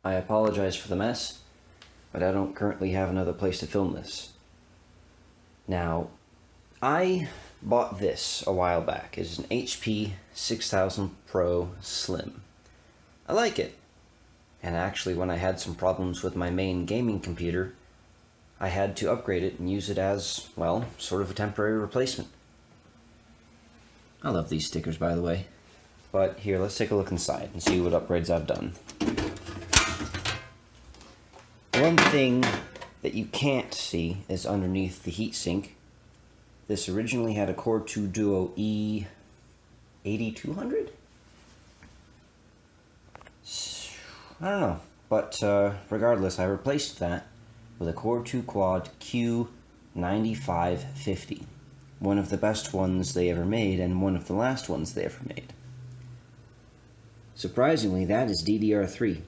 I apologize for the mess, but I don't currently have another place to film this. Now, I bought this a while back. It's an HP 6000 Pro Slim. I like it. And actually, when I had some problems with my main gaming computer, I had to upgrade it and use it as, well, sort of a temporary replacement. I love these stickers, by the way. But here, let's take a look inside and see what upgrades I've done. One thing that you can't see is underneath the heatsink. This originally had a Core 2 Duo E8200? I don't know, but regardless, I replaced that with a Core 2 Quad Q9550. One of the best ones they ever made, and one of the last ones they ever made. Surprisingly, that is DDR3.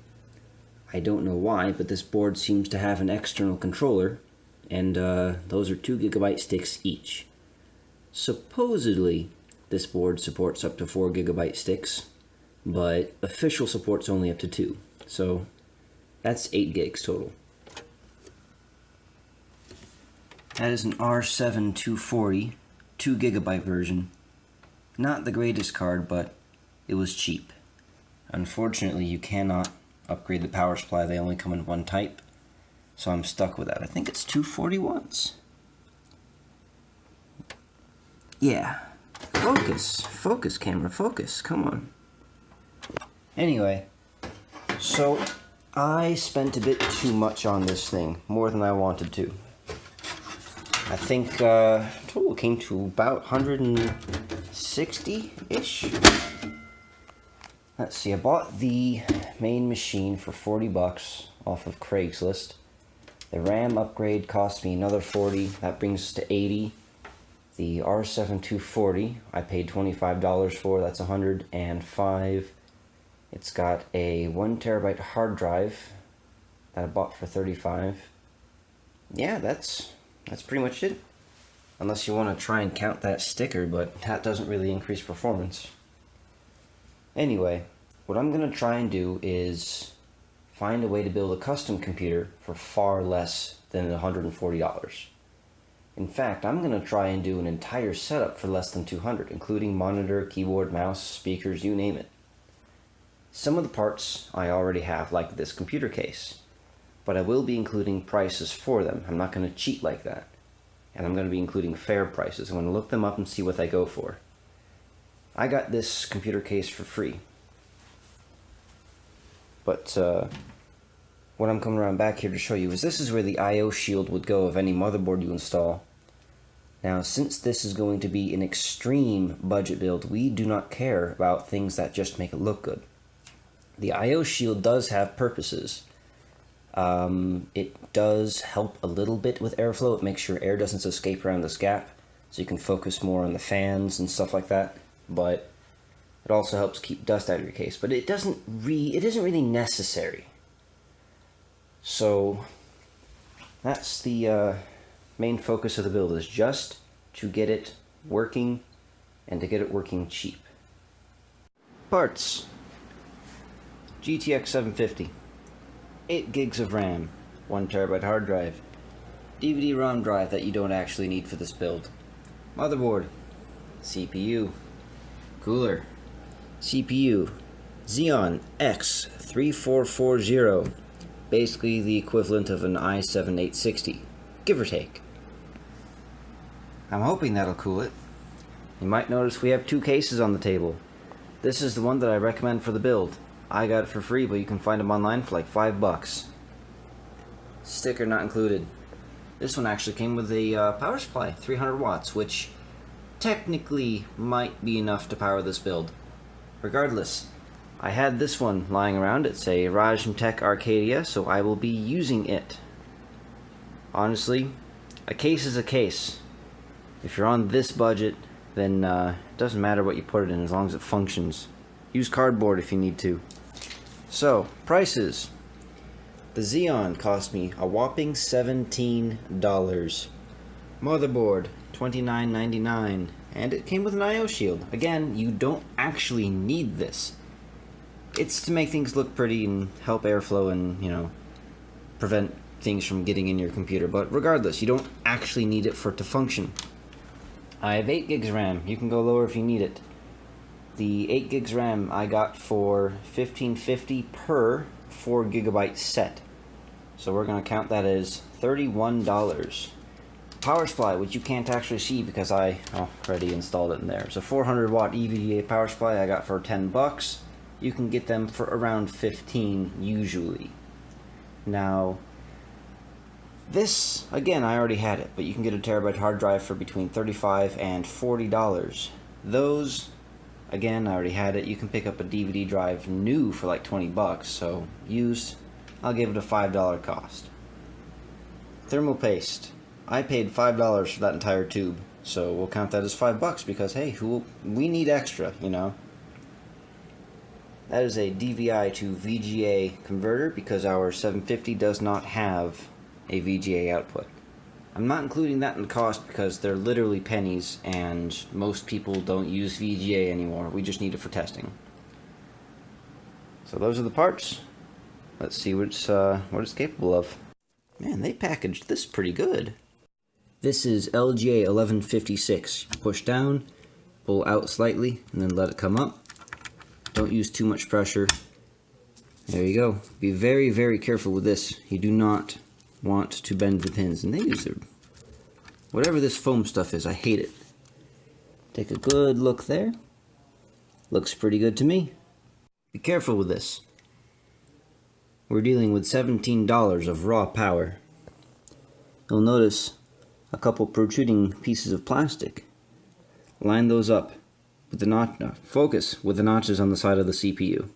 I don't know why, but this board seems to have an external controller, and those are 2GB sticks each. Supposedly, this board supports up to 4GB sticks, but official support's only up to 2, so that's 8 gigs total. That is an R7 240, 2GB version. Not the greatest card, but it was cheap. Unfortunately, you cannot upgrade the power supply. They only come in one type, so I'm stuck with that. I think it's 241s. Yeah. Focus camera, focus, come on. Anyway, so I spent a bit too much on this thing, more than I wanted to. I think total came to about 160-ish. Let's see, I bought the main machine for 40 bucks off of Craigslist. The RAM upgrade cost me another 40, that brings us to 80. The R7 240, I paid $25 for, that's 105. It's got a 1TB hard drive that I bought for 35. Yeah, that's pretty much it. Unless you want to try and count that sticker, but that doesn't really increase performance. Anyway, what I'm going to try and do is find a way to build a custom computer for far less than $140. In fact, I'm going to try and do an entire setup for less than $200, including monitor, keyboard, mouse, speakers, you name it. Some of the parts I already have, like this computer case, but I will be including prices for them. I'm not going to cheat like that. And I'm going to be including fair prices. I'm going to look them up and see what they go for. I got this computer case for free. But what I'm coming around back here to show you is this is where the I/O shield would go of any motherboard you install. Now, since this is going to be an extreme budget build, we do not care about things that just make it look good. The I/O shield does have purposes. It does help a little bit with airflow. It makes sure air doesn't escape around this gap, so you can focus more on the fans and stuff like that. But it also helps keep dust out of your case. But it isn't really necessary. So that's the main focus of the build, is just to get it working and to get it working cheap. Parts: GTX 750. 8 gigs of RAM, 1TB hard drive, DVD-ROM drive that you don't actually need for this build, motherboard, CPU, cooler, CPU, Xeon X3440, basically the equivalent of an i7-860, give or take. I'm hoping that'll cool it. You might notice we have 2 cases on the table. This is the one that I recommend for the build. I got it for free, but you can find them online for like $5. Sticker not included. This one actually came with a power supply, 300 watts, which technically might be enough to power this build. Regardless, I had this one lying around. It's a Rajintek Arcadia, so I will be using it. Honestly, a case is a case. If you're on this budget, then it doesn't matter what you put it in as long as it functions. Use cardboard if you need to. So, prices. The Xeon cost me a whopping $17. Motherboard, $29.99. And it came with an I/O shield. Again, you don't actually need this. it's to make things look pretty and help airflow and, you know, prevent things from getting in your computer. But regardless, you don't actually need it for it to function. I have 8 gigs RAM. You can go lower if you need it. The 8 gigs RAM I got for $15.50 per 4 gigabyte set. So we're going to count that as $31. Power supply, which you can't actually see because I already installed it in there. So 400 watt EVGA power supply I got for $10. You can get them for around 15 usually. Now, this, again, I already had it, but you can get a terabyte hard drive for between $35 and $40. Those, again, I already had it. You can pick up a DVD drive new for like $20, so used, I'll give it a $5 cost. Thermal paste, I paid $5 for that entire tube, so we'll count that as $5 because, hey, we need extra, you know. That is a DVI to VGA converter because our 750 does not have a VGA output. I'm not including that in the cost because they're literally pennies and most people don't use VGA anymore. We just need it for testing. So those are the parts. Let's see what it's capable of. Man, they packaged this pretty good. This is LGA 1156. Push down, pull out slightly, and then let it come up. Don't use too much pressure. There you go. Be very, very careful with this. You do not want to bend the pins. And they use their... whatever this foam stuff is, I hate it. Take a good look there. Looks pretty good to me. Be careful with this. We're dealing with $17 of raw power. You'll notice a couple protruding pieces of plastic. Line those up with the notch. No, focus with the notches on the side of the CPU.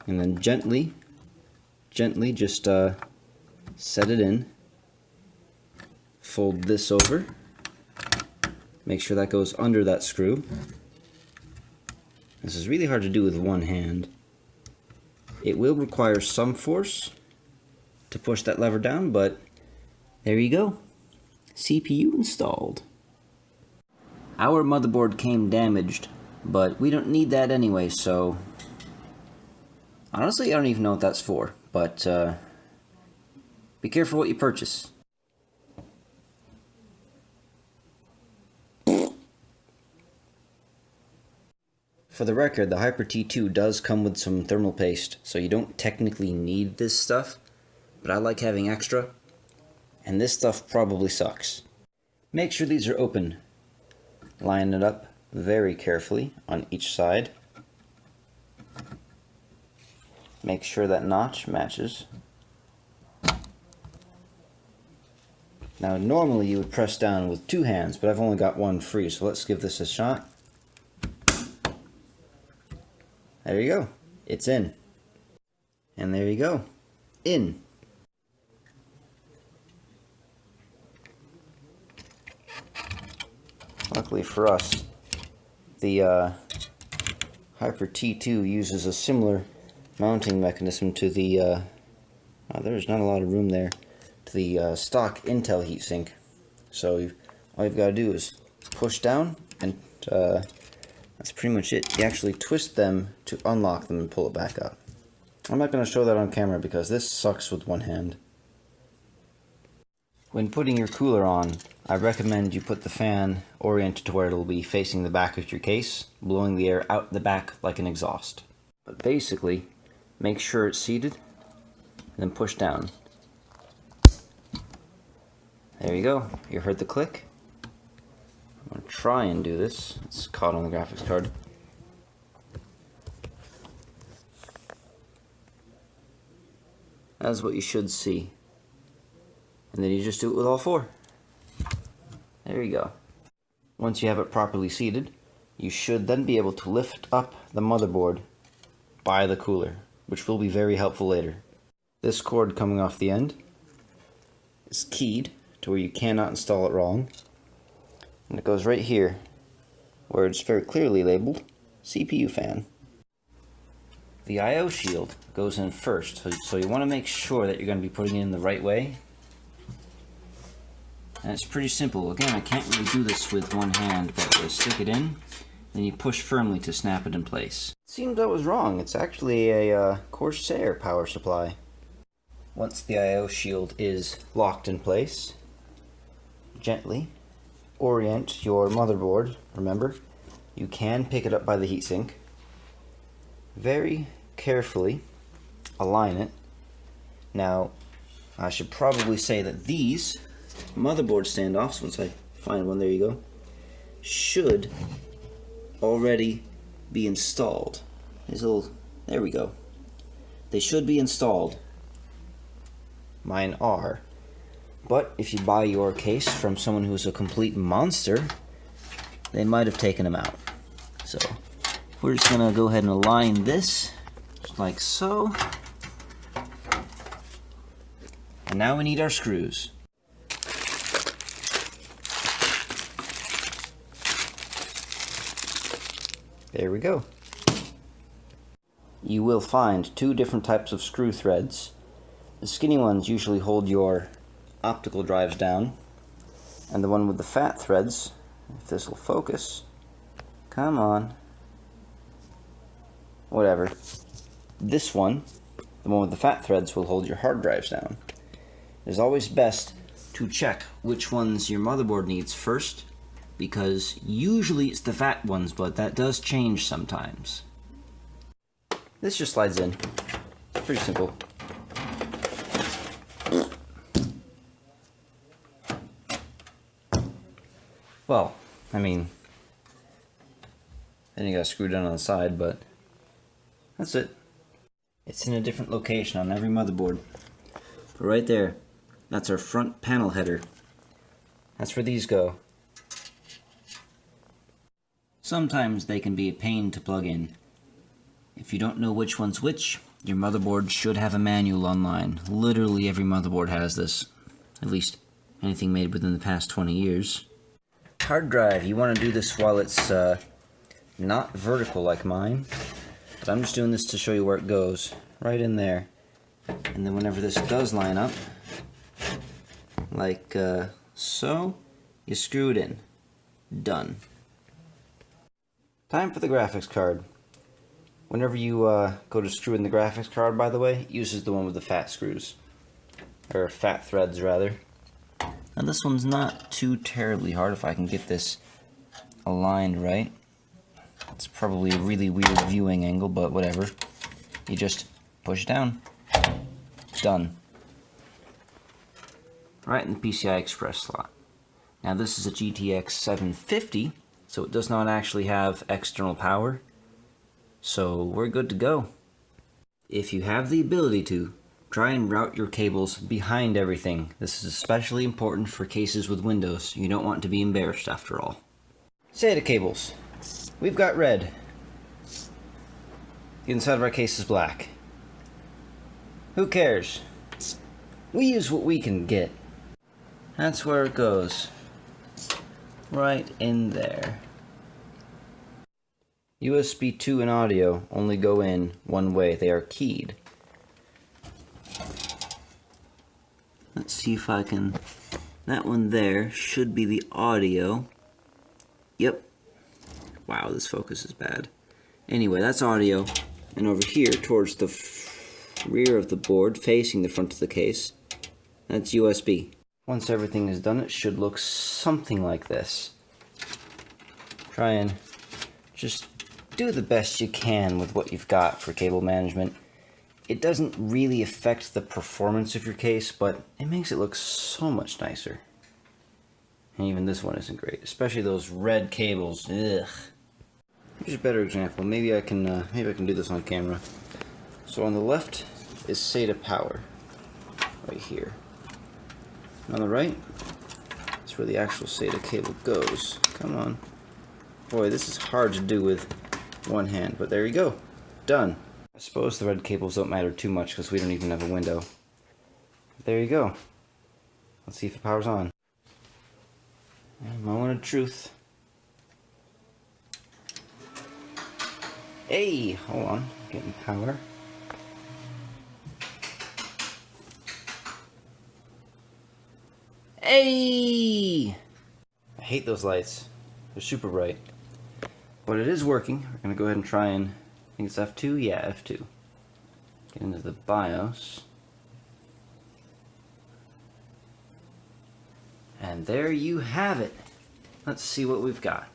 And then gently just set it in. Fold this over. Make sure that goes under that screw. This is really hard to do with one hand. It will require some force to push that lever down, but there you go. CPU installed. Our motherboard came damaged, but we don't need that anyway, so honestly I don't even know what that's for, but be careful what you purchase. For the record, the Hyper T2 does come with some thermal paste, so you don't technically need this stuff, but I like having extra, and this stuff probably sucks. Make sure these are open. Line it up very carefully on each side. Make sure that notch matches. Now normally you would press down with 2 hands, but I've only got one free, so let's give this a shot. There you go. It's in. And there you go. In. Luckily for us, the Hyper T2 uses a similar mounting mechanism to the, there's not a lot of room there, to the stock Intel heatsink. So all you've got to do is push down, and that's pretty much it. You actually twist them to unlock them and pull it back up. I'm not going to show that on camera because this sucks with one hand. When putting your cooler on, I recommend you put the fan oriented to where it'll be facing the back of your case, blowing the air out the back like an exhaust. But basically, make sure it's seated, and then push down. There you go. You heard the click? I'm going to try and do this. It's caught on the graphics card. That's what you should see. And then you just do it with all 4. There you go. Once you have it properly seated, you should then be able to lift up the motherboard by the cooler, which will be very helpful later. This cord coming off the end is keyed to where you cannot install it wrong. And it goes right here, where it's very clearly labeled CPU fan. The I/O shield goes in first, so you want to make sure that you're going to be putting it in the right way. And it's pretty simple. Again, I can't really do this with one hand, but we stick it in, then you push firmly to snap it in place. Seems I was wrong. It's actually a Corsair power supply. Once the I/O shield is locked in place, gently orient your motherboard. Remember, you can pick it up by the heatsink. Very carefully align it. Now, I should probably say that these motherboard standoffs, once I find one, there you go, should already be installed. There we go. They should be installed. Mine are. But if you buy your case from someone who's a complete monster, they might have taken them out. So we're just gonna go ahead and align this just like so. And now we need our screws. There we go. You will find two different types of screw threads. The skinny ones usually hold your optical drives down, and the one with the fat threads, if this will focus, come on, whatever, this one, the one with the fat threads, will hold your hard drives down. It is always best to check which ones your motherboard needs first, because usually it's the fat ones, but that does change sometimes. This just slides in. It's pretty simple. Well, I mean, then you got screwed down on the side, but that's it. It's in a different location on every motherboard. But right there, that's our front panel header. That's where these go. Sometimes they can be a pain to plug in. If you don't know which one's which, your motherboard should have a manual online. Literally every motherboard has this. At least anything made within the past 20 years. Hard drive, you want to do this while it's not vertical like mine. But I'm just doing this to show you where it goes. Right in there. And then whenever this does line up, like so, you screw it in. Done. Time for the graphics card. Whenever you go to screw in the graphics card, by the way, it uses the one with the fat screws. Or fat threads, rather. Now this one's not too terribly hard if I can get this aligned right. It's probably a really weird viewing angle, but whatever. You just push it down. Done. Right in the PCI Express slot. Now this is a GTX 750, so it does not actually have external power. So we're good to go. If you have the ability to, try and route your cables behind everything. This is especially important for cases with Windows. You don't want to be embarrassed after all. SATA cables. We've got red. The inside of our case is black. Who cares? We use what we can get. That's where it goes. Right in there. USB 2 and audio only go in one way. They are keyed. Let's see if I can... That one there should be the audio. Yep. Wow, this focus is bad. Anyway, that's audio. And over here, towards the rear of the board, facing the front of the case, that's USB. Once everything is done, it should look something like this. Try and just do the best you can with what you've got for cable management. It doesn't really affect the performance of your case, but it makes it look so much nicer. And even this one isn't great, especially those red cables. Ugh. Here's a better example. Maybe I can do this on camera. So on the left is SATA power, right here. And on the right, that's where the actual SATA cable goes. Come on. Boy, this is hard to do with one hand, but there you go. Done. I suppose the red cables don't matter too much because we don't even have a window. There you go. Let's see if the power's on. Moment of truth. Hey, hold on. Getting power. Hey! I hate those lights. They're super bright. But it is working. We're going to go ahead and try and, I think it's F2? Yeah, F2. Get into the BIOS. And there you have it. Let's see what we've got.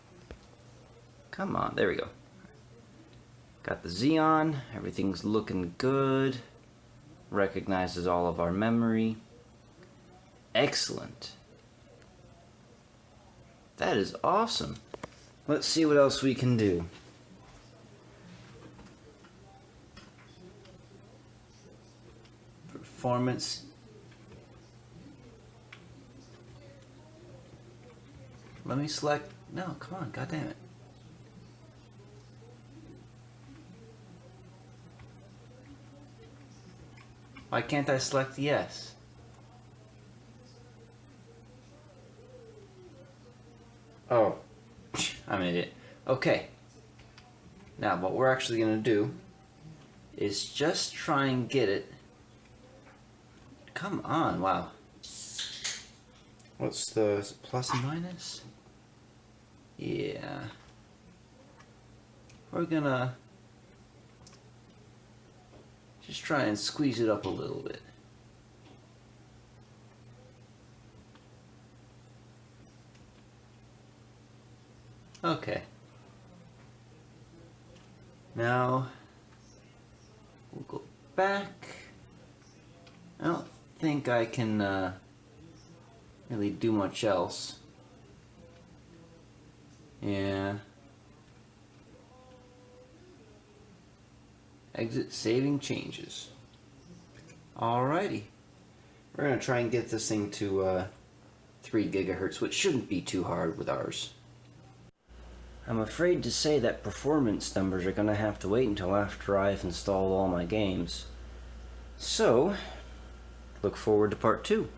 Come on, there we go. Got the Xeon, everything's looking good. Recognizes all of our memory. Excellent. That is awesome. Let's see what else we can do. Performance. Let me select, no, come on, god damn it. Why can't I select yes? Oh, I'm an idiot. Okay. Now what we're actually going to do is just try and get it. Come on, wow. What's the plus and minus? Yeah. We're gonna just try and squeeze it up a little bit. Okay. Now we'll go back. I don't think I can really do much else. Yeah. Exit saving changes. Alrighty. We're going to try and get this thing to 3 gigahertz, which shouldn't be too hard with ours. I'm afraid to say that performance numbers are going to have to wait until after I've installed all my games. So, look forward to part 2.